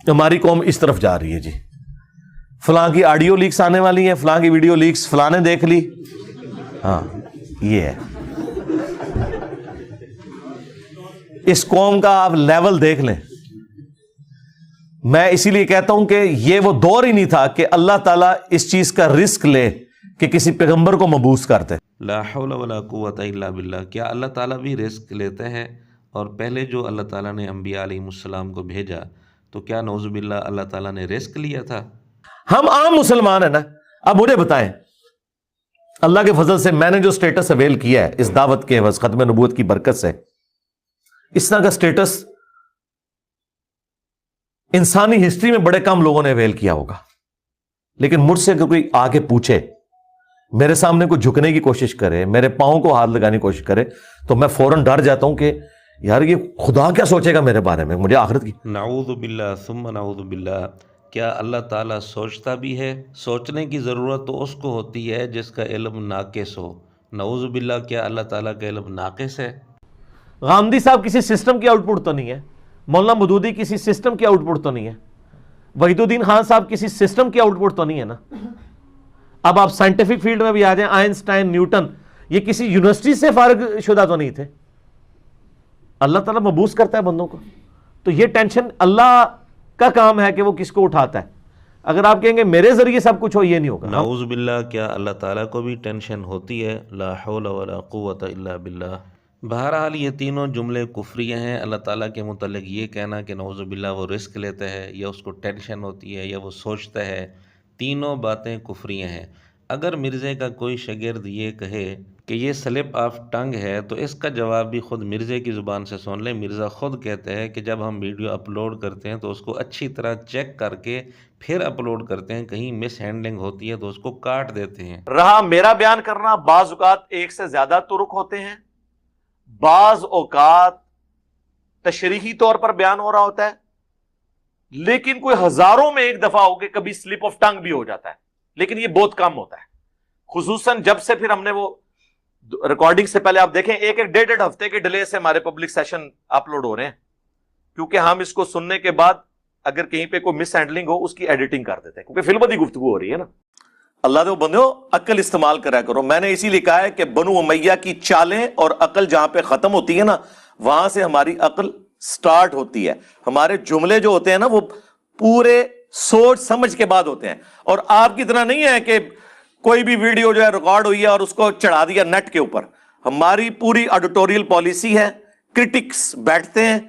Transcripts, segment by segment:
ہماری قوم اس طرف جا رہی ہے جی، فلاں کی آڈیو لیکس آنے والی ہیں، فلاں کی ویڈیو لیکس فلاں نے دیکھ لی. ہاں یہ ہے اس قوم کا آپ لیول دیکھ لیں. میں اسی لیے کہتا ہوں کہ یہ وہ دور ہی نہیں تھا کہ اللہ تعالیٰ اس چیز کا رسک لے کہ کسی پیغمبر کو مبعوث کرتے. لا حول ولا قوت الا باللہ. کیا اللہ تعالیٰ بھی رزق لیتے ہیں؟ اور پہلے جو اللہ تعالیٰ نے انبیاء علیہ السلام کو بھیجا تو کیا نعوذ باللہ اللہ تعالیٰ نے رزق لیا تھا؟ ہم عام مسلمان ہیں نا. اب مجھے بتائیں، اللہ کے فضل سے میں نے جو سٹیٹس اویل کیا ہے اس دعوت کے عوض ختم نبوت کی برکت سے، اس طرح کا سٹیٹس انسانی ہسٹری میں بڑے کم لوگوں نے اویل کیا ہوگا. لیکن مجھ سے اگر کوئی آ کے پوچھے، میرے سامنے کوئی جھکنے کی کوشش کرے، میرے پاؤں کو ہاتھ لگانے کی کوشش کرے، تو میں فوراً ڈر جاتا ہوں کہ یار یہ خدا کیا سوچے گا میرے بارے میں، مجھے آخرت کی. نعوذ باللہ ثم نعوذ باللہ. کیا اللہ تعالیٰ سوچتا بھی ہے؟ سوچنے کی ضرورت تو اس کو ہوتی ہے جس کا علم ناقص ہو. نعوذ باللہ کیا اللہ تعالیٰ کا علم ناقص ہے؟ غامدی صاحب کسی سسٹم کی آؤٹ پٹ تو نہیں ہے، مولانا مودودی کسی سسٹم کی آؤٹ پٹ تو نہیں ہے، وحید الدین خان صاحب کسی سسٹم کی آؤٹ پٹ تو نہیں ہے نا. اب آپ سائنٹیفک فیلڈ میں بھی آ جائیں، آئنسٹائن، نیوٹن، یہ کسی یونیورسٹی سے فارغ شدہ تو نہیں تھے. اللہ تعالیٰ مبعوث کرتا ہے بندوں کو، تو یہ ٹینشن اللہ کا کام ہے کہ وہ کس کو اٹھاتا ہے. اگر آپ کہیں گے میرے ذریعے سب کچھ ہو، یہ نہیں ہوگا. نعوذ باللہ کیا اللہ تعالیٰ کو بھی ٹینشن ہوتی ہے؟ لا حول ولا قوت الا باللہ. بہرحال یہ تینوں جملے کفریہ ہیں. اللہ تعالیٰ کے متعلق یہ کہنا کہ نعوذ باللہ وہ رزق لیتا ہے، یا اس کو ٹینشن ہوتی ہے، یا وہ سوچتا ہے، تینوں باتیں کفریہ ہیں. اگر مرزے کا کوئی شاگرد یہ کہے کہ یہ سلپ آف ٹنگ ہے تو اس کا جواب بھی خود مرزے کی زبان سے سن لیں. مرزا خود کہتے ہیں کہ جب ہم ویڈیو اپلوڈ کرتے ہیں تو اس کو اچھی طرح چیک کر کے پھر اپلوڈ کرتے ہیں. کہیں مس ہینڈلنگ ہوتی ہے تو اس کو کاٹ دیتے ہیں. رہا میرا بیان کرنا، بعض اوقات ایک سے زیادہ طرق ہوتے ہیں، بعض اوقات تشریحی طور پر بیان ہو رہا ہوتا ہے، لیکن کوئی ہزاروں میں ایک دفعہ ہو کے کبھی سلپ آف ٹنگ بھی ہو جاتا ہے. لیکن یہ بہت کم ہوتا ہے، خصوصاً جب سے پھر ہم نے وہ ریکارڈنگ سے پہلے آپ دیکھیں ایک ڈیڑھ ہفتے کے ڈیلے سے ہمارے پبلک سیشن اپلوڈ ہو رہے ہیں، کیونکہ ہم اس کو سننے کے بعد اگر کہیں پہ کوئی مس ہینڈلنگ ہو اس کی ایڈیٹنگ کر دیتے ہیں، کیونکہ فی البدی گفتگو ہو رہی ہے نا. اللہ دے بندو عقل استعمال کرا کرو. میں نے اسی لیے کہا ہے کہ بنو امیہ کی چالیں اور عقل جہاں پہ ختم ہوتی ہے نا، وہاں سے ہماری عقل سٹارٹ ہوتی ہے. ہمارے جملے جو ہوتے ہیں نا وہ پورے سوچ سمجھ کے بعد ہوتے ہیں. اور آپ کی طرح نہیں ہے کہ کوئی بھی ویڈیو جو ہے ریکارڈ ہوئی ہے اور اس کو چڑھا دیا نیٹ کے اوپر. ہماری پوری ایڈیٹوریل پالیسی ہے، کرٹکس بیٹھتے ہیں،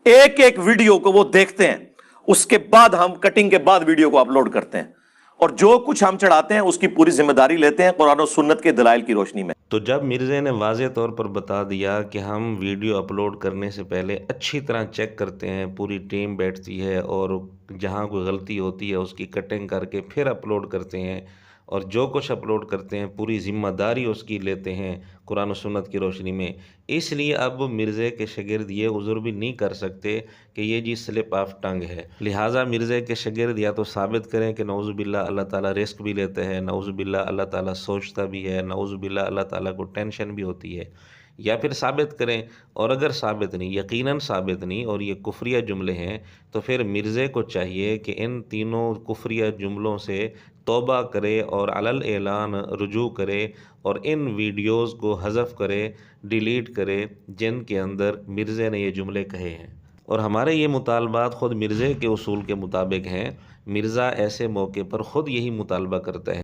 ایک ایک ویڈیو کو وہ دیکھتے ہیں، اس کے بعد ہم کٹنگ کے بعد ویڈیو کو اپلوڈ کرتے ہیں، اور جو کچھ ہم چڑھاتے ہیں اس کی پوری ذمہ داری لیتے ہیں قرآن و سنت کے دلائل کی روشنی میں. تو جب مرزے نے واضح طور پر بتا دیا کہ ہم ویڈیو اپلوڈ کرنے سے پہلے اچھی طرح چیک کرتے ہیں، پوری ٹیم بیٹھتی ہے اور جہاں کوئی غلطی ہوتی ہے اس کی کٹنگ کر کے پھر اپلوڈ کرتے ہیں، اور جو کچھ اپلوڈ کرتے ہیں پوری ذمہ داری اس کی لیتے ہیں قرآن و سنت کی روشنی میں، اس لیے اب مرزے کے شاگرد یہ عذر بھی نہیں کر سکتے کہ یہ جی سلپ آف ٹنگ ہے. لہٰذا مرزے کے شاگرد یا تو ثابت کریں کہ نعوذ باللہ اللہ تعالیٰ رزق بھی لیتے ہیں، نعوذ باللہ اللہ تعالیٰ سوچتا بھی ہے، نعوذ باللہ اللہ تعالیٰ کو ٹینشن بھی ہوتی ہے، یا پھر ثابت کریں. اور اگر ثابت نہیں، یقیناً ثابت نہیں، اور یہ کفریہ جملے ہیں، تو پھر مرزے کو چاہیے کہ ان تینوں کفریہ جملوں سے توبہ کرے اور علی الاعلان رجوع کرے، اور ان ویڈیوز کو حذف کرے، ڈیلیٹ کرے جن کے اندر مرزے نے یہ جملے کہے ہیں. اور ہمارے یہ مطالبات خود مرزے کے اصول کے مطابق ہیں. مرزا ایسے موقع پر خود یہی مطالبہ کرتا ہے.